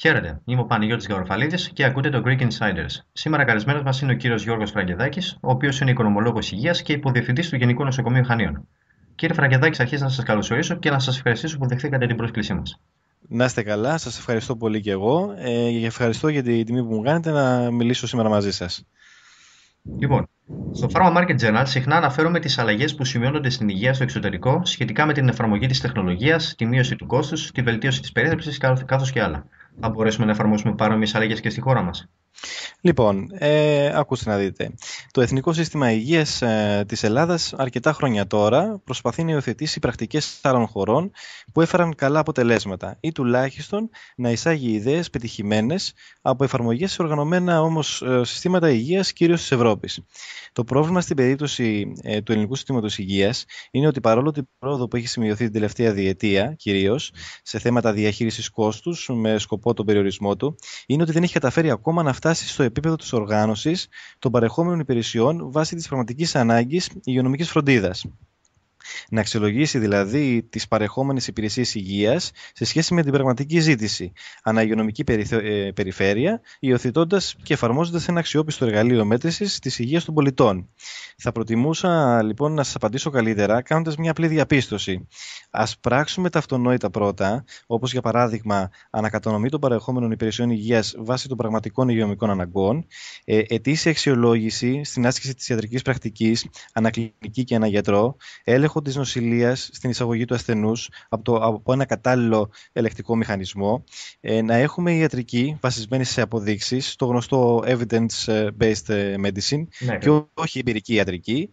Χαίρετε, είμαι ο Παναγιώτης Γαβροφαλίδης και ακούτε το Greek Insiders. Σήμερα καλεσμένος μας είναι ο κύριος Γιώργος Φραγκεδάκης, ο οποίος είναι οικονομολόγος υγείας και υποδιευθυντής του Γενικού Νοσοκομείου Χανίων. Κύριε Φραγκεδάκη, αρχίζω να σας καλωσορίσω και να σας ευχαριστήσω που δεχθήκατε την πρόσκλησή μας. Να είστε καλά, σας ευχαριστώ πολύ και εγώ και ευχαριστώ για την τιμή που μου κάνετε να μιλήσω σήμερα μαζί σας. Λοιπόν, στο Pharma Market Journal συχνά αναφέρομαι τις αλλαγές που σημειώνονται στην υγεία στο εξωτερικό σχετικά με την εφαρμογή της τεχνολογίας, τη μείωση του κόστους, τη βελτίωση της περίθαλψης καθώς και άλλα. Θα μπορέσουμε να εφαρμόσουμε παρόμοιες αλλαγές και στη χώρα μας? Λοιπόν, ακούστε να δείτε. Το Εθνικό Σύστημα Υγείας της Ελλάδας αρκετά χρόνια τώρα προσπαθεί να υιοθετήσει πρακτικές άλλων χωρών που έφεραν καλά αποτελέσματα ή τουλάχιστον να εισάγει ιδέες πετυχημένες από εφαρμογές σε οργανωμένα όμως συστήματα υγείας κυρίως της Ευρώπης. Το πρόβλημα στην περίπτωση του ελληνικού συστήματος υγείας είναι ότι παρόλο την πρόοδο που έχει σημειωθεί την τελευταία διετία, κυρίως σε θέματα διαχείρισης κόστους με σκοπό τον περιορισμό του, είναι ότι δεν έχει καταφέρει ακόμα να φτάσει στο επίπεδο της οργάνωσης των παρεχόμενων υπηρεσιών βάσει της πραγματικής ανάγκης υγειονομικής φροντίδας. Να αξιολογήσει δηλαδή τις παρεχόμενες υπηρεσίες υγείας σε σχέση με την πραγματική ζήτηση, αναυγειονομική περιφέρεια, υιοθετώντας και εφαρμόζοντας ένα αξιόπιστο εργαλείο μέτρησης της υγείας των πολιτών. Θα προτιμούσα λοιπόν να σας απαντήσω καλύτερα κάνοντας μια απλή διαπίστωση. Ας πράξουμε τα αυτονόητα πρώτα, όπως για παράδειγμα ανακατανομή των παρεχόμενων υπηρεσιών υγείας βάσει των πραγματικών υγειονομικών αναγκών, ετήσια αξιολόγηση στην άσκηση της ιατρικής πρακτικής, ανακλινική και αναγιατρό, έλεγχο της νοσηλείας στην εισαγωγή του ασθενούς από ένα κατάλληλο ελεκτικό μηχανισμό, να έχουμε ιατρική βασισμένη σε αποδείξεις, το γνωστό evidence-based medicine, Ναι, και όχι εμπειρική ιατρική,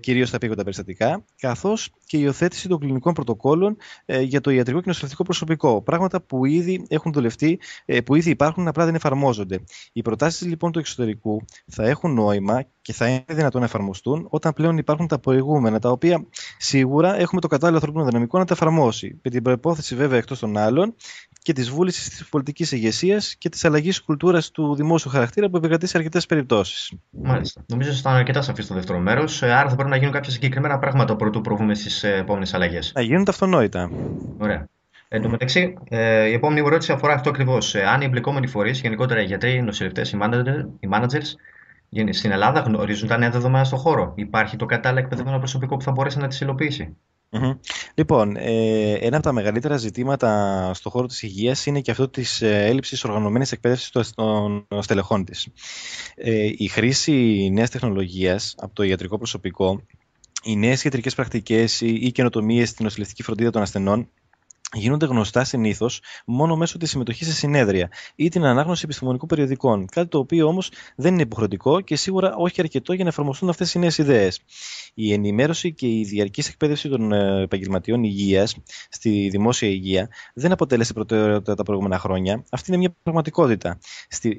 κυρίως στα επίγοντα περιστατικά, καθώς και η υιοθέτηση των κλινικών πρωτοκόλων για το ιατρικό και νοσηλευτικό προσωπικό. Πράγματα που ήδη έχουν δουλευτεί, που ήδη υπάρχουν, απλά δεν εφαρμόζονται. Οι προτάσεις λοιπόν του εξωτερικού θα έχουν νόημα και θα είναι δυνατόν να εφαρμοστούν όταν πλέον υπάρχουν τα προηγούμενα, τα οποία σίγουρα έχουμε το κατάλληλο ανθρώπινο δυναμικό να τα εφαρμόσει. Με την προϋπόθεση, βέβαια, εκτός των άλλων, και της βούλησης της πολιτικής ηγεσίας και της αλλαγής κουλτούρας του δημόσιου χαρακτήρα που επικρατεί σε αρκετές περιπτώσεις. μάλιστα. Νομίζω ότι ήταν αρκετά σαφή στο δεύτερο μέρος, άρα θα πρέπει να γίνουν κάποια συγκεκριμένα πράγματα προτού προβούμε στις επόμενες αλλαγές. Να γίνονται αυτονόητα. Ωραία. Εν τω μεταξύ, η επόμενη μου ερώτηση αφορά αυτό ακριβώς. Αν οι εμπλεκόμενοι φορείς, γενικότερα οι γιατροί, οι νοσηλευτές, οι managers, στην Ελλάδα γνωρίζουν τα νέα δεδομένα στον χώρο. Υπάρχει το κατάλληλο εκπαιδευμένο προσωπικό που θα μπορέσει να τις υλοποιήσει? Μμμ. Λοιπόν, ένα από τα μεγαλύτερα ζητήματα στον χώρο της υγείας είναι και αυτό της έλλειψης οργανωμένης εκπαίδευσης των στελεχών της. Η χρήση νέας τεχνολογίας από το ιατρικό προσωπικό, οι νέες ιατρικές πρακτικές ή καινοτομίες στην νοσηλευτική φροντίδα των ασθενών γίνονται γνωστά συνήθως μόνο μέσω της συμμετοχής σε συνέδρια ή την ανάγνωση επιστημονικών περιοδικών. Κάτι το οποίο όμως δεν είναι υποχρεωτικό και σίγουρα όχι αρκετό για να εφαρμοστούν αυτές οι νέες ιδέες. Η ενημέρωση και η διαρκής εκπαίδευση των επαγγελματιών υγείας στη δημόσια υγεία δεν αποτέλεσε προτεραιότητα τα προηγούμενα χρόνια. Αυτή είναι μια πραγματικότητα.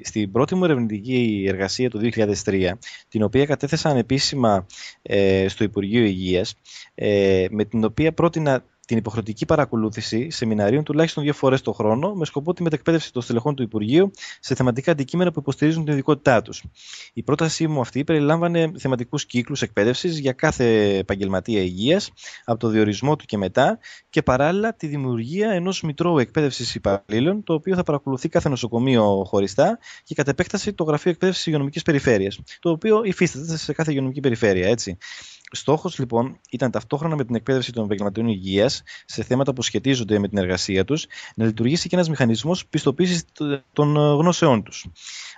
Στην πρώτη μου ερευνητική εργασία του 2003, την οποία κατέθεσα ανεπίσημα στο Υπουργείο Υγείας, με την οποία πρότεινα την υποχρεωτική παρακολούθηση σεμιναρίων τουλάχιστον 2 φορές το χρόνο, με σκοπό τη μετεκπαίδευση των στελεχών του Υπουργείου σε θεματικά αντικείμενα που υποστηρίζουν την ειδικότητά τους. Η πρότασή μου αυτή περιλάμβανε θεματικούς κύκλους εκπαίδευσης για κάθε επαγγελματία υγείας, από το διορισμό του και μετά, και παράλληλα τη δημιουργία ενός μητρώου εκπαίδευσης υπαλλήλων, το οποίο θα παρακολουθεί κάθε νοσοκομείο χωριστά και κατ' επέκταση το Γραφείο Εκπαίδευσης Υγειονομικής Περιφέρειας, το οποίο υφίσταται σε κάθε υγειονομική περιφέρεια, έτσι. Στόχος λοιπόν ήταν ταυτόχρονα με την εκπαίδευση των επαγγελματιών υγείας σε θέματα που σχετίζονται με την εργασία τους να λειτουργήσει και ένας μηχανισμός πιστοποίησης των γνώσεών τους.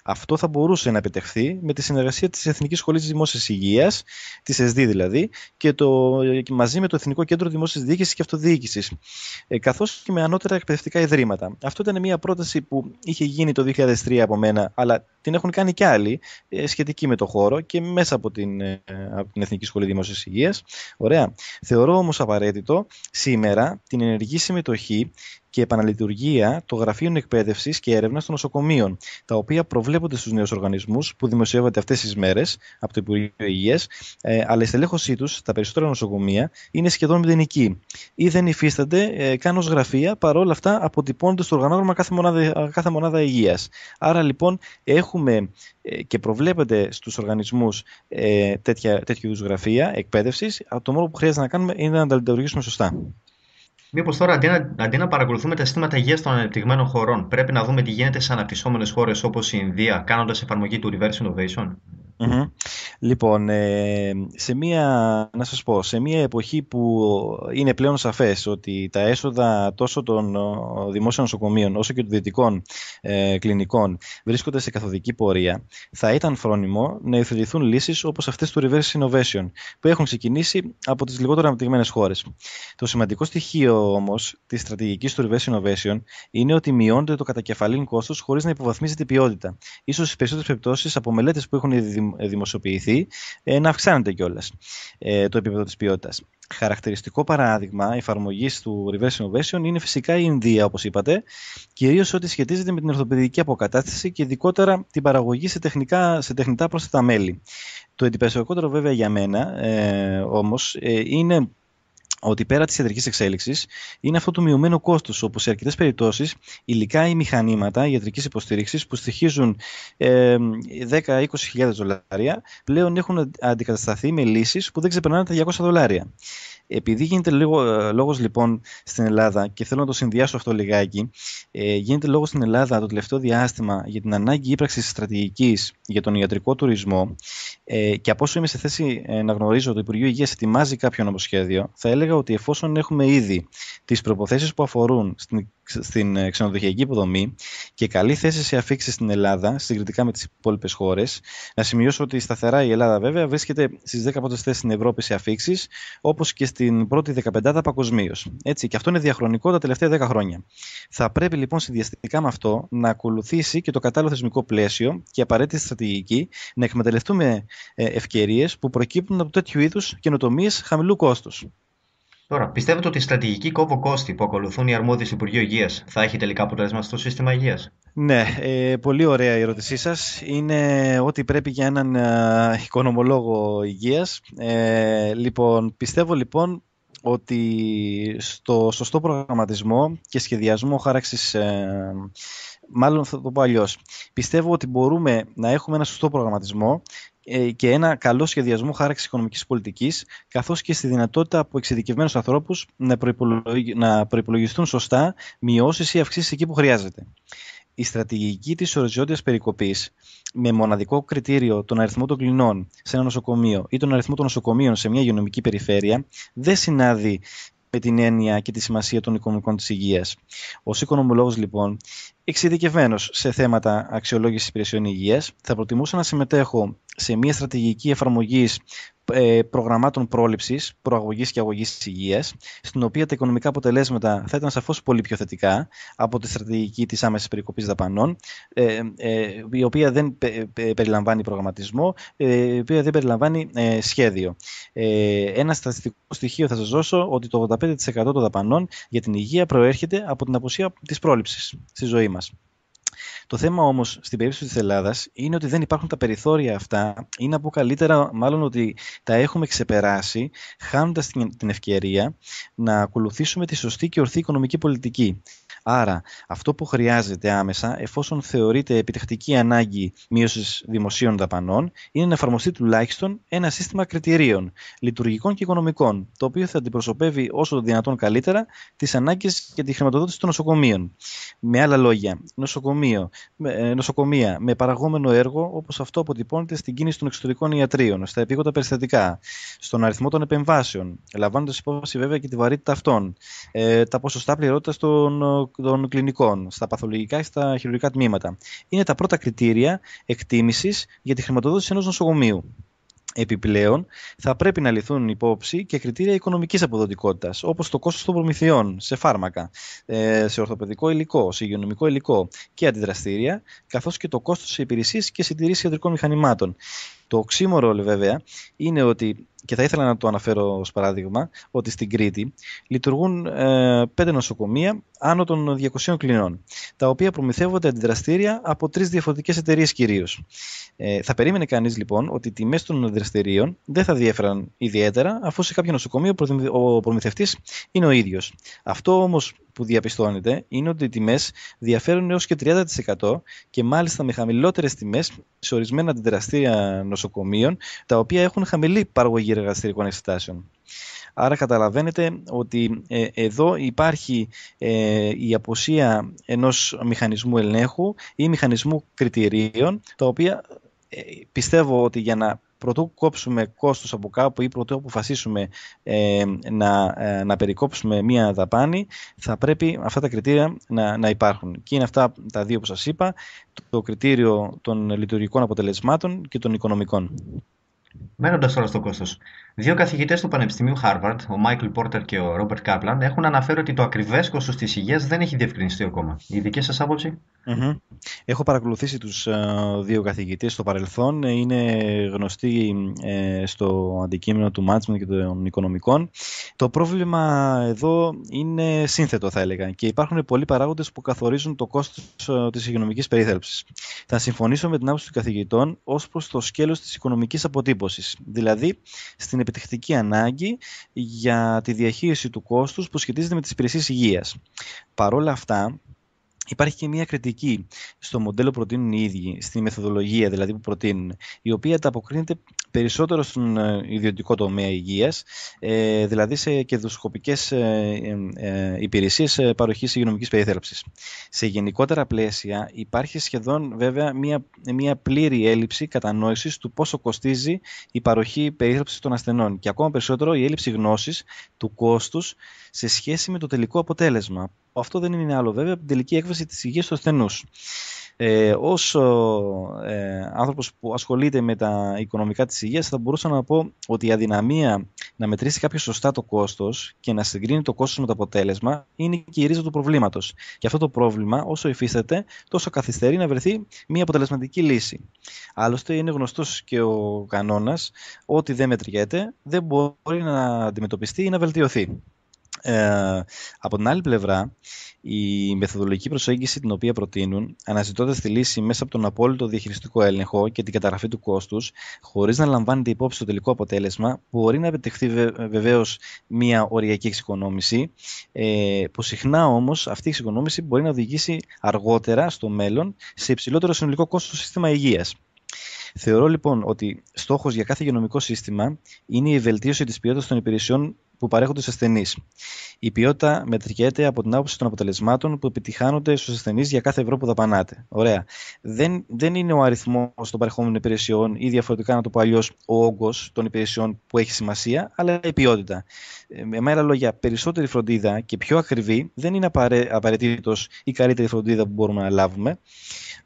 Αυτό θα μπορούσε να επιτευχθεί με τη συνεργασία της Εθνικής Σχολής Δημόσιας Υγείας, της ΕΣΔΗ δηλαδή, και μαζί με το Εθνικό Κέντρο Δημόσιας Διοίκησης και Αυτοδιοίκησης, καθώς και με ανώτερα εκπαιδευτικά ιδρύματα. Αυτό ήταν μια πρόταση που είχε γίνει το 2003 από μένα, αλλά την έχουν κάνει κι άλλοι σχετική με το χώρο και μέσα από την Εθνική Σχολή Δημόσιας Υγείας. Ωραία. Θεωρώ όμως απαραίτητο σήμερα την ενεργή συμμετοχή και επαναλειτουργία των γραφείων εκπαίδευσης και έρευνας των νοσοκομείων, τα οποία προβλέπονται στους νέους οργανισμούς που δημοσιεύονται αυτές τις μέρες από το Υπουργείο Υγείας, αλλά η στελέχωσή τους στα περισσότερα νοσοκομεία είναι σχεδόν μηδενική ή δεν υφίστανται καν ως γραφεία, παρόλα αυτά αποτυπώνονται στο οργανόγραμμα κάθε μονάδα υγείας. Άρα λοιπόν έχουμε και προβλέπεται στους οργανισμούς τέτοιου είδους γραφεία εκπαίδευσης. Το μόνο που χρειάζεται να κάνουμε είναι να τα λειτουργήσουμε σωστά. Μήπως τώρα αντί να παρακολουθούμε τα συστήματα υγείας των ανεπτυγμένων χωρών, πρέπει να δούμε τι γίνεται σε αναπτυσσόμενες χώρες όπως η Ινδία, κάνοντας εφαρμογή του reverse innovation? Μμμ. Λοιπόν, να σας πω, σε μια εποχή που είναι πλέον σαφές ότι τα έσοδα τόσο των δημόσιων νοσοκομείων όσο και των ιδιωτικών κλινικών βρίσκονται σε καθοδική πορεία, θα ήταν φρόνιμο να υιοθετηθούν λύσεις όπως αυτές του reverse innovation που έχουν ξεκινήσει από τις λιγότερο αναπτυγμένες χώρες. Το σημαντικό στοιχείο όμως της στρατηγικής του reverse innovation είναι ότι μειώνεται το κατακεφαλήν κόστος χωρίς να υποβαθμίζεται η ποιότητα. Ίσως στις περισσότερες περιπτώσεις από μελέτες που έχουν δημοσιοποιηθεί να αυξάνεται κιόλας το επίπεδο της ποιότητας. Χαρακτηριστικό παράδειγμα εφαρμογής του reverse innovation είναι φυσικά η Ινδία, όπως είπατε, κυρίως ό,τι σχετίζεται με την ορθοπαιδική αποκατάσταση και ειδικότερα την παραγωγή σε τεχνητά πρόσθετα μέλη. Το εντυπωσιακότερο βέβαια για μένα όμως είναι ότι πέρα της ιατρικής εξέλιξης είναι αυτό το μειωμένο κόστος, όπου σε αρκετές περιπτώσεις υλικά ή μηχανήματα ιατρικής υποστήριξης που στοιχίζουν 10-20 χιλιάδες δολάρια πλέον έχουν αντικατασταθεί με λύσεις που δεν ξεπερνάνε τα 200 δολάρια. Επειδή γίνεται λόγος λοιπόν στην Ελλάδα, και θέλω να το συνδυάσω αυτό λιγάκι, γίνεται λόγος στην Ελλάδα το τελευταίο διάστημα για την ανάγκη ύπραξης στρατηγικής για τον ιατρικό τουρισμό, και από όσο είμαι σε θέση να γνωρίζω το Υπουργείο Υγείας ετοιμάζει κάποιο νομοσχέδιο, θα έλεγα ότι εφόσον έχουμε ήδη τις προϋποθέσεις που αφορούν στην ξενοδοχειακή υποδομή και καλή θέση σε αφίξεις στην Ελλάδα, συγκριτικά με τις υπόλοιπες χώρες. Να σημειώσω ότι σταθερά η Ελλάδα βέβαια βρίσκεται στις 10 πρώτες θέσεις στην Ευρώπη σε αφίξεις, όπως και στην πρώτη 15η παγκοσμίως. Έτσι, και αυτό είναι διαχρονικό τα τελευταία 10 χρόνια. Θα πρέπει λοιπόν συνδυαστικά με αυτό να ακολουθήσει και το κατάλληλο θεσμικό πλαίσιο και απαραίτητη στρατηγική να εκμεταλλευτούμε ευκαιρίες που προκύπτουν από τέτοιου είδους καινοτομίες χαμηλού κόστους. Τώρα, πιστεύετε ότι η στρατηγική κόβο-κόστη που ακολουθούν οι αρμόδιοι στο Υπουργείο Υγείας θα έχει τελικά αποτέλεσμα στο σύστημα υγείας? Ναι, πολύ ωραία η ερώτησή σας. Είναι ό,τι πρέπει για έναν οικονομολόγο υγείας. Πιστεύω λοιπόν ότι στο σωστό προγραμματισμό και σχεδιασμό χάραξης, μάλλον θα το πω αλλιώς, πιστεύω ότι μπορούμε να έχουμε ένα σωστό προγραμματισμό και ένα καλό σχεδιασμό χάραξης οικονομικής πολιτικής, καθώς και στη δυνατότητα από εξειδικευμένους ανθρώπους να προϋπολογιστούν σωστά μειώσεις ή αυξήσεις εκεί που χρειάζεται. Η στρατηγική της οριζόντιας περικοπής με μοναδικό κριτήριο τον αριθμό των κλινών σε ένα νοσοκομείο ή τον αριθμό των νοσοκομείων σε μια υγειονομική περιφέρεια δεν συνάδει με την έννοια και τη σημασία των οικονομικών της υγείας. Ως οικονομολόγος λοιπόν, εξειδικευμένος σε θέματα αξιολόγησης υπηρεσιών υγείας, θα προτιμούσα να συμμετέχω σε μια στρατηγική εφαρμογής προγραμμάτων πρόληψης, προαγωγής και αγωγής υγείας, στην οποία τα οικονομικά αποτελέσματα θα ήταν σαφώς πολύ πιο θετικά από τη στρατηγική της άμεσης περικοπής δαπανών, η οποία δεν περιλαμβάνει προγραμματισμό, η οποία δεν περιλαμβάνει σχέδιο. Ένα στατιστικό στοιχείο θα σας δώσω, ότι το 85% των δαπανών για την υγεία προέρχεται από την απουσία της πρόληψης στη ζωή μας. Το θέμα όμως στην περίπτωση της Ελλάδας είναι ότι δεν υπάρχουν τα περιθώρια αυτά, ή να πω καλύτερα μάλλον ότι τα έχουμε ξεπεράσει, χάνοντας την ευκαιρία να ακολουθήσουμε τη σωστή και ορθή οικονομική πολιτική. Άρα, αυτό που χρειάζεται άμεσα, εφόσον θεωρείται επιτακτική ανάγκη μείωσης δημοσίων δαπανών, είναι να εφαρμοστεί τουλάχιστον ένα σύστημα κριτηρίων, λειτουργικών και οικονομικών, το οποίο θα αντιπροσωπεύει όσο το δυνατόν καλύτερα τις ανάγκες και τη χρηματοδότηση των νοσοκομείων. Με άλλα λόγια, νοσοκομεία με παραγόμενο έργο όπως αυτό αποτυπώνεται στην κίνηση των εξωτερικών ιατρίων, στα επίγοντα περιστατικά, στον αριθμό των επεμβάσεων, λαμβάνοντας υπόψη βέβαια και τη βαρύτητα αυτών, τα ποσοστά πληρότητας των κλινικών, στα παθολογικά και στα χειρουργικά τμήματα. Είναι τα πρώτα κριτήρια εκτίμησης για τη χρηματοδότηση ενός νοσοκομείου. Επιπλέον, θα πρέπει να ληφθούν υπόψη και κριτήρια οικονομικής αποδοτικότητας, όπως το κόστος των προμηθειών σε φάρμακα, σε ορθοπαιδικό υλικό, σε υγειονομικό υλικό και αντιδραστήρια, καθώς και το κόστος σε υπηρεσίες και συντηρήσεις ιατρικών μηχανημάτων. Το οξύμορο βέβαια είναι ότι, και θα ήθελα να το αναφέρω ως παράδειγμα, ότι στην Κρήτη λειτουργούν 5 νοσοκομεία άνω των 200 κλινών, τα οποία προμηθεύονται αντιδραστήρια από 3 διαφορετικές εταιρείες κυρίως. Θα περίμενε κανείς λοιπόν ότι οι τιμές των αντιδραστηρίων δεν θα διέφεραν ιδιαίτερα, αφού σε κάποιο νοσοκομείο ο προμηθευτής είναι ο ίδιος. Αυτό όμως που διαπιστώνεται είναι ότι οι τιμές διαφέρουν έως και 30% και μάλιστα με χαμηλότερες τιμές σε ορισμένα αντιδραστήρια νοσοκομείων, τα οποία έχουν χαμηλή παραγωγή εργαστηρικών εξετάσεων. Άρα καταλαβαίνετε ότι εδώ υπάρχει η απουσία ενός μηχανισμού ελέγχου ή μηχανισμού κριτηρίων, τα οποία πιστεύω ότι για να πρωτού κόψουμε κόστος από κάπου ή πρωτού αποφασίσουμε να περικόψουμε μία δαπάνη, θα πρέπει αυτά τα κριτήρια να υπάρχουν. Και είναι αυτά τα δύο που σας είπα, το κριτήριο των λειτουργικών αποτελεσμάτων και των οικονομικών. Μένοντας τώρα στο κόστος, δύο καθηγητές του Πανεπιστημίου Harvard, ο Michael Porter και ο Robert Kaplan, έχουν αναφέρει ότι το ακριβές κόστος της υγείας δεν έχει διευκρινιστεί ακόμα. Η δική σας άποψη? Έχω παρακολουθήσει τους δύο καθηγητές στο παρελθόν. Είναι γνωστοί στο αντικείμενο του management και των οικονομικών. Το πρόβλημα εδώ είναι σύνθετο, θα έλεγα, και υπάρχουν πολλοί παράγοντες που καθορίζουν το κόστος της υγειονομικής περίθαλψης. Θα συμφωνήσω με την άποψη των καθηγητών ως προς το σκέλος της οικονομικής αποτύπωσης, δηλαδή στην επιτευχτική ανάγκη για τη διαχείριση του κόστους που σχετίζεται με τις υπηρεσίες υγείας. Παρ' όλα αυτά, υπάρχει και μια κριτική στο μοντέλο που προτείνουν οι ίδιοι, στη μεθοδολογία δηλαδή που προτείνουν, η οποία ανταποκρίνεται περισσότερο στον ιδιωτικό τομέα υγείας, δηλαδή σε κερδοσκοπικές υπηρεσίες παροχής υγειονομικής περίθαλψης. Σε γενικότερα πλαίσια υπάρχει σχεδόν βέβαια μια πλήρη έλλειψη κατανόησης του πόσο κοστίζει η παροχή περίθαλψης των ασθενών και ακόμα περισσότερο η έλλειψη γνώσης του κόστους σε σχέση με το τελικό αποτέλεσμα. Αυτό δεν είναι άλλο βέβαια από την τελική έκβαση της υγείας του ασθενούς. Ως άνθρωπος που ασχολείται με τα οικονομικά της υγείας, θα μπορούσα να πω ότι η αδυναμία να μετρήσει κάποιος σωστά το κόστος και να συγκρίνει το κόστος με το αποτέλεσμα είναι και η ρίζα του προβλήματος. Και αυτό το πρόβλημα, όσο υφίσταται, τόσο καθυστερεί να βρεθεί μια αποτελεσματική λύση. Άλλωστε, είναι γνωστός και ο κανόνας ότι δεν μετριέται, δεν μπορεί να αντιμετωπιστεί ή να βελτιωθεί. Από την άλλη πλευρά, η μεθοδολογική προσέγγιση την οποία προτείνουν, αναζητώντας τη λύση μέσα από τον απόλυτο διαχειριστικό έλεγχο και την καταγραφή του κόστους, χωρίς να λαμβάνεται υπόψη το τελικό αποτέλεσμα, μπορεί να επιτευχθεί βεβαίως μια οριακή εξοικονόμηση, που συχνά όμως αυτή η εξοικονόμηση μπορεί να οδηγήσει αργότερα στο μέλλον σε υψηλότερο συνολικό κόστος στο σύστημα υγείας. Θεωρώ λοιπόν ότι στόχος για κάθε υγειονομικό σύστημα είναι η βελτίωση της ποιότητας των υπηρεσιών που παρέχονται στους ασθενείς. Η ποιότητα μετριέται από την άποψη των αποτελεσμάτων που επιτυχάνονται στους ασθενείς για κάθε ευρώ που δαπανάτε. Ωραία. Δεν είναι ο αριθμός των παρεχόμενων υπηρεσιών ή διαφορετικά να το πω αλλιώς ο όγκος των υπηρεσιών που έχει σημασία, αλλά η ποιότητα. Με άλλα λόγια, περισσότερη φροντίδα και πιο ακριβή δεν είναι απαραίτητος η καλύτερη φροντίδα που μπορούμε να λάβουμε.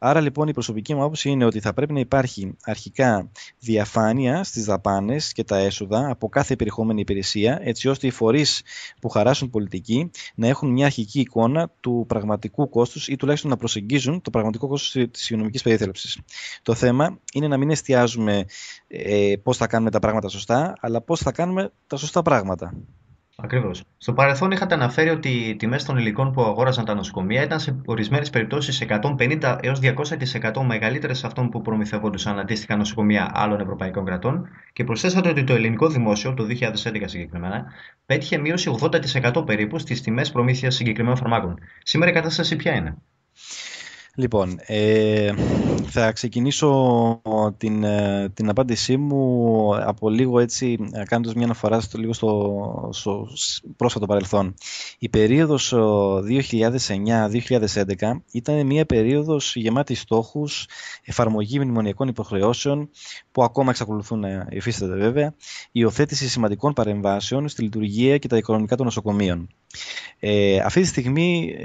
Άρα λοιπόν η προσωπική μου άποψη είναι ότι θα πρέπει να υπάρχει αρχικά διαφάνεια στις δαπάνες και τα έσοδα από κάθε περιεχόμενη υπηρεσία, έτσι ώστε οι φορείς που χαράσουν πολιτική να έχουν μια αρχική εικόνα του πραγματικού κόστους ή τουλάχιστον να προσεγγίζουν το πραγματικό κόστος της υγειονομικής περίθαλψης. Το θέμα είναι να μην εστιάζουμε πώς θα κάνουμε τα πράγματα σωστά, αλλά πώς θα κάνουμε τα σωστά πράγματα. Ακριβώς. Στο παρελθόν είχατε αναφέρει ότι οι τιμές των υλικών που αγόραζαν τα νοσοκομεία ήταν σε ορισμένες περιπτώσεις 150 έως 200% μεγαλύτερες αυτών που προμηθευόντουσαν αντίστοιχα νοσοκομεία άλλων ευρωπαϊκών κρατών και προσθέσατε ότι το ελληνικό δημόσιο, το 2011 συγκεκριμένα, πέτυχε μείωση 80% περίπου στις τιμές προμήθειας συγκεκριμένων φαρμάκων. Σήμερα η κατάσταση ποια είναι? Λοιπόν, θα ξεκινήσω την απάντησή μου από λίγο έτσι, κάνοντας μια αναφορά στο πρόσφατο παρελθόν. Η περίοδος 2009-2011 ήταν μια περίοδος γεμάτη στόχους, εφαρμογή μνημονιακών υποχρεώσεων που ακόμα εξακολουθούν να υφίσταται βέβαια, υιοθέτηση σημαντικών παρεμβάσεων στη λειτουργία και τα οικονομικά των νοσοκομείων. Αυτή τη στιγμή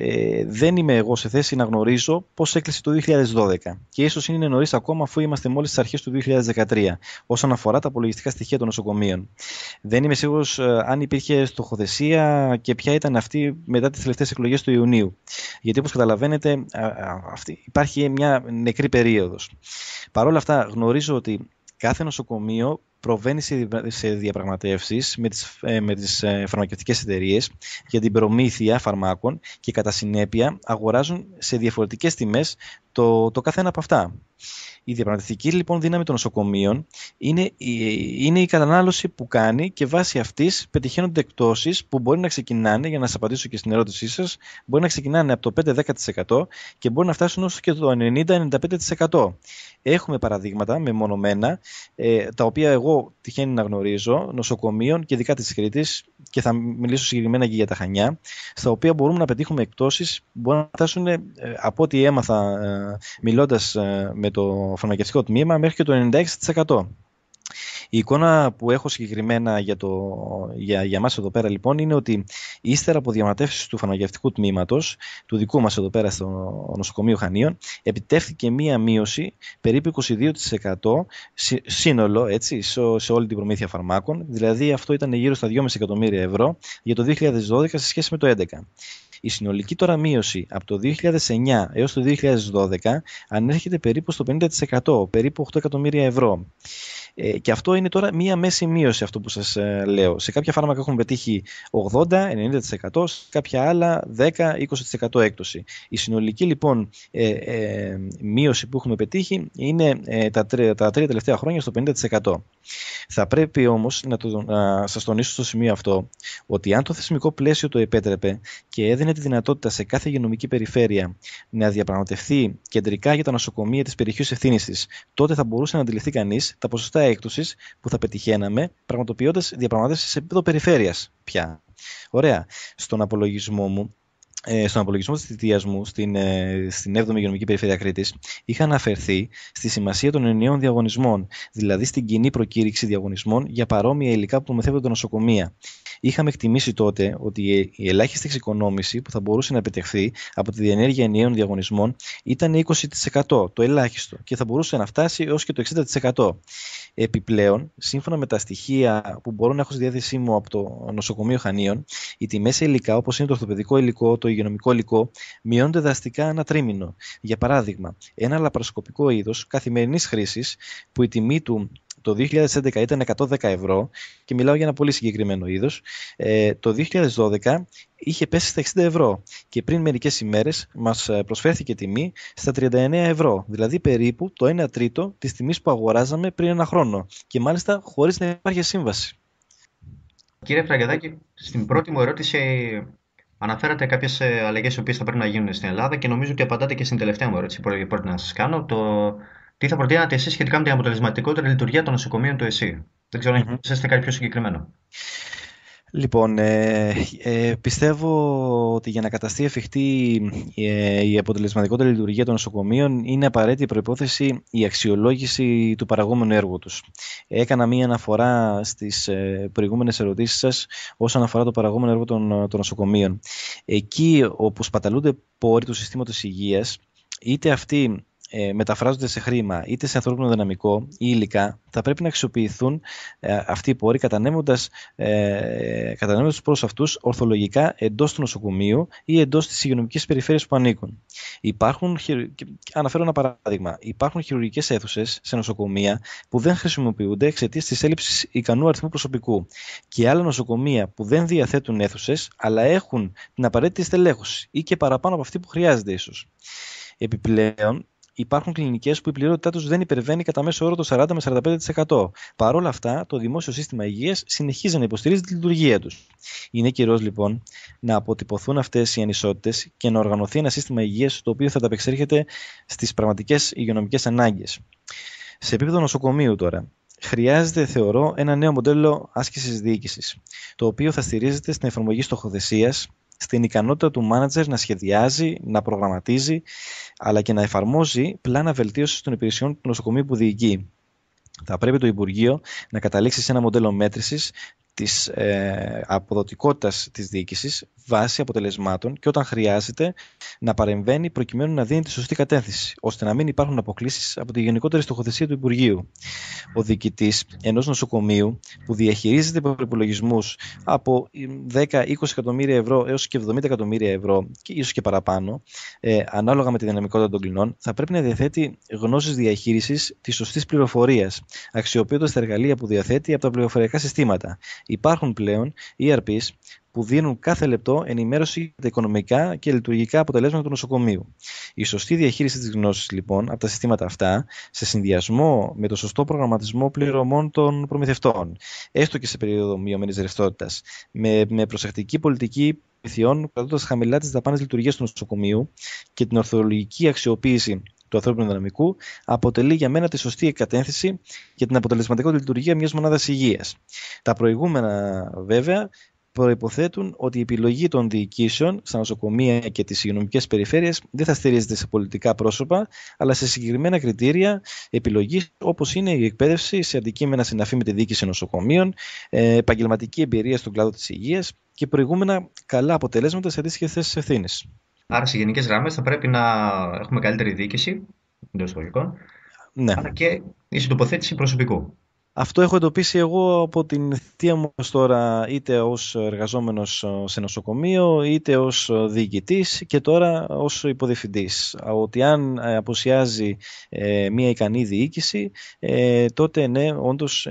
δεν είμαι εγώ σε θέση να γνωρίζω πώς έκλεισε το 2012 και ίσως είναι νωρίς ακόμα αφού είμαστε μόλις στις αρχές του 2013 όσον αφορά τα απολογιστικά στοιχεία των νοσοκομείων. Δεν είμαι σίγουρος αν υπήρχε στοχοθεσία και ποια ήταν αυτή μετά τις τελευταίες εκλογές του Ιουνίου. Γιατί όπως καταλαβαίνετε υπάρχει μια νεκρή περίοδος. Παρ' όλα αυτά γνωρίζω ότι κάθε νοσοκομείο προβαίνει σε διαπραγματεύσεις με τις φαρμακευτικές εταιρείες για την προμήθεια φαρμάκων και κατά συνέπεια αγοράζουν σε διαφορετικές τιμές το καθένα από αυτά. Η διαπραγματευτική λοιπόν δύναμη των νοσοκομείων είναι η κατανάλωση που κάνει και βάσει αυτής πετυχαίνονται εκπτώσεις που μπορεί να ξεκινάνε, για να σας απαντήσω και στην ερώτησή σας, μπορεί να ξεκινάνε από το 5-10% και μπορεί να φτάσουν όσο και το 90-95%. Έχουμε παραδείγματα μεμονωμένα, τα οποία εγώ εγώ τυχαίνει να γνωρίζω νοσοκομείων και ειδικά της Κρήτης, και θα μιλήσω συγκεκριμένα και για τα Χανιά, στα οποία μπορούμε να πετύχουμε εκπτώσεις που μπορούν να φτάσουν, από ό,τι έμαθα μιλώντας με το φαρμακευτικό τμήμα, μέχρι και το 96%. Η εικόνα που έχω συγκεκριμένα για μας εδώ πέρα λοιπόν είναι ότι ύστερα από διαπραγματεύσεις του φαρμακευτικού τμήματος, του δικού μας εδώ πέρα στο νοσοκομείο Χανίων, επιτεύχθηκε μία μείωση περίπου 22% σύνολο, έτσι, σε όλη την προμήθεια φαρμάκων. Δηλαδή αυτό ήταν γύρω στα 2,5 εκατομμύρια ευρώ για το 2012 σε σχέση με το 2011. Η συνολική τώρα μείωση από το 2009 έως το 2012 ανέρχεται περίπου στο 50%, περίπου 8 εκατομμύρια ευρώ. Και αυτό είναι τώρα μία μέση μείωση, αυτό που σας λέω. Σε κάποια φάρμακα έχουμε πετύχει 80-90%, σε κάποια άλλα 10-20% έκπτωση. Η συνολική λοιπόν μείωση που έχουμε πετύχει είναι τα τρία τελευταία χρόνια στο 50%. Θα πρέπει όμως να σας τονίσω στο σημείο αυτό ότι αν το θεσμικό πλαίσιο το επέτρεπε και έδινε τη δυνατότητα σε κάθε υγειονομική περιφέρεια να διαπραγματευτεί κεντρικά για τα νοσοκομεία της περιοχής ευθύνης της, τότε θα μπορούσε να αντιληφθεί κανείς τα ποσοστά έκπτωσης που θα πετυχαίναμε πραγματοποιώντας διαπραγματεύσεις σε επίπεδο περιφέρειας πια. Ωραία. Στον απολογισμό της θητείας μου στην 7η Υγειονομική Περιφέρεια Κρήτης είχα αναφερθεί στη σημασία των ενιαίων διαγωνισμών, δηλαδή στην κοινή προκήρυξη διαγωνισμών για παρόμοια υλικά που προμηθεύονται τα νοσοκομεία. Είχαμε εκτιμήσει τότε ότι η ελάχιστη εξοικονόμηση που θα μπορούσε να επιτευχθεί από τη διενέργεια ενιαίων διαγωνισμών ήταν 20%, το ελάχιστο, και θα μπορούσε να φτάσει έως και το 60%. Επιπλέον, σύμφωνα με τα στοιχεία που μπορώ να έχω στη διάθεσή μου από το νοσοκομείο Χανίων, οι τιμές σε υλικά όπως είναι το ορθοπαιδικό υλικό, το υγειονομικό υλικό, μειώνονται δραστικά ανά τρίμηνο. Για παράδειγμα, ένα λαπαροσκοπικό είδος καθημερινής χρήσης που η τιμή του το 2011 ήταν 110 ευρώ, και μιλάω για ένα πολύ συγκεκριμένο είδος, το 2012 είχε πέσει στα 60 ευρώ και πριν μερικές ημέρες μας προσφέρθηκε τιμή στα 39 ευρώ, δηλαδή περίπου το 1 τρίτο της τιμής που αγοράζαμε πριν ένα χρόνο, και μάλιστα χωρίς να υπάρχει σύμβαση. Κύριε Φραγκεδάκη, στην πρώτη μου ερώτηση αναφέρατε κάποιες αλλαγές οι οποίες θα πρέπει να γίνουν στην Ελλάδα και νομίζω ότι απαντάτε και στην τελευταία μου ερώτηση που πρέπει να σας κάνω. Τι θα προτείνατε εσείς σχετικά με την αποτελεσματικότερη λειτουργία των νοσοκομείων του ΕΣΥ? Δεν ξέρω αν είσαστε κάτι πιο συγκεκριμένο. Λοιπόν, πιστεύω ότι για να καταστεί εφικτή η αποτελεσματικότερη λειτουργία των νοσοκομείων είναι απαραίτητη προϋπόθεση η αξιολόγηση του παραγόμενου έργου τους. Έκανα μία αναφορά στις προηγούμενες ερωτήσεις σας όσον αφορά το παραγόμενο έργο των νοσοκομείων. Εκεί όπου σπαταλούνται πόροι του συστήματος υγείας, είτε αυτοί μεταφράζονται σε χρήμα είτε σε ανθρώπινο δυναμικό ή υλικά, θα πρέπει να αξιοποιηθούν αυτοί οι πόροι κατανέμοντας προς αυτούς ορθολογικά εντός του νοσοκομείου ή εντός της υγειονομικής περιφέρειας που ανήκουν. Αναφέρω ένα παράδειγμα. Υπάρχουν χειρουργικές αίθουσες σε νοσοκομεία που δεν χρησιμοποιούνται εξαιτίας της έλλειψης ικανού αριθμού προσωπικού, και άλλα νοσοκομεία που δεν διαθέτουν αίθουσες αλλά έχουν την απαραίτητη στελέχωση ή και παραπάνω από αυτή που χρειάζεται ίσως. Επιπλέον, υπάρχουν κλινικές που η πληρότητά τους δεν υπερβαίνει κατά μέσο όρο το 40 με 45%. Παρ' όλα αυτά, το δημόσιο σύστημα υγείας συνεχίζει να υποστηρίζει τη λειτουργία τους. Είναι καιρός λοιπόν να αποτυπωθούν αυτές οι ανισότητες και να οργανωθεί ένα σύστημα υγείας το οποίο θα ανταπεξέρχεται στις πραγματικές υγειονομικές ανάγκες. Σε επίπεδο νοσοκομείου τώρα, χρειάζεται, θεωρώ, ένα νέο μοντέλο άσκησης διοίκησης, το οποίο θα στηρίζεται στην εφαρμογή στοχοθεσίας, στην ικανότητα του μάνατζερ να σχεδιάζει, να προγραμματίζει, αλλά και να εφαρμόζει πλάνα βελτίωσης των υπηρεσιών του νοσοκομείου που διοικεί. Θα πρέπει το Υπουργείο να καταλήξει σε ένα μοντέλο μέτρησης της αποδοτικότητας της διοίκησης βάσει αποτελεσμάτων και όταν χρειάζεται να παρεμβαίνει προκειμένου να δίνει τη σωστή κατεύθυνση, ώστε να μην υπάρχουν αποκλίσεις από τη γενικότερη στοχοθεσία του Υπουργείου. Ο διοικητής ενός νοσοκομείου που διαχειρίζεται προϋπολογισμούς από 10-20 εκατομμύρια ευρώ έως και 70 εκατομμύρια ευρώ και ίσως και παραπάνω, ανάλογα με τη δυναμικότητα των κλινών, θα πρέπει να διαθέτει γνώσεις διαχείρισης της σωστής πληροφορίας, αξιοποιώντας τα εργαλεία που διαθέτει από τα πληροφοριακά συστήματα. Υπάρχουν πλέον ERPs που δίνουν κάθε λεπτό ενημέρωση για τα οικονομικά και λειτουργικά αποτελέσματα του νοσοκομείου. Η σωστή διαχείριση της γνώσης, λοιπόν, από τα συστήματα αυτά, σε συνδυασμό με το σωστό προγραμματισμό πληρωμών των προμηθευτών, έστω και σε περίοδο μειωμένης ρευστότητας, με προσεκτική πολιτική προμηθειών, κρατώντας χαμηλά τις δαπάνες λειτουργίας του νοσοκομείου και την ορθολογική αξιοποίηση του ανθρώπινου δυναμικού αποτελεί για μένα τη σωστή κατεύθυνση για την αποτελεσματικότερη λειτουργία μιας μονάδας υγείας. Τα προηγούμενα, βέβαια, προϋποθέτουν ότι η επιλογή των διοικήσεων στα νοσοκομεία και τις υγειονομικές περιφέρειες δεν θα στηρίζεται σε πολιτικά πρόσωπα, αλλά σε συγκεκριμένα κριτήρια επιλογής, όπως είναι η εκπαίδευση σε αντικείμενα συναφή με τη διοίκηση νοσοκομείων, επαγγελματική εμπειρία στον κλάδο της υγείας και προηγούμενα καλά αποτελέσματα σε αντίστοιχες θέσεις ευθύνης. Άρα, σε γενικές γραμμές, θα πρέπει να έχουμε καλύτερη διοίκηση εντός εισαγωγικών, Ναι. αλλά και ίση τοποθέτηση προσωπικού. Αυτό έχω εντοπίσει εγώ από την θητεία μου ως τώρα, είτε ως εργαζόμενος σε νοσοκομείο, είτε ως διοικητής και τώρα ως υποδιευθυντής. Ότι αν απουσιάζει μια ικανή διοίκηση, τότε ναι, όντως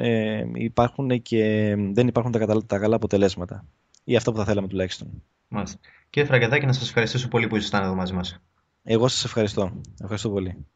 δεν υπάρχουν τα καλά αποτελέσματα. Ή αυτό που θα θέλαμε τουλάχιστον. Μάλιστα. Κύριε Φραγκεδάκη, να σας ευχαριστήσω πολύ που ήσασταν εδώ μαζί μας. Εγώ σας ευχαριστώ. Ευχαριστώ πολύ.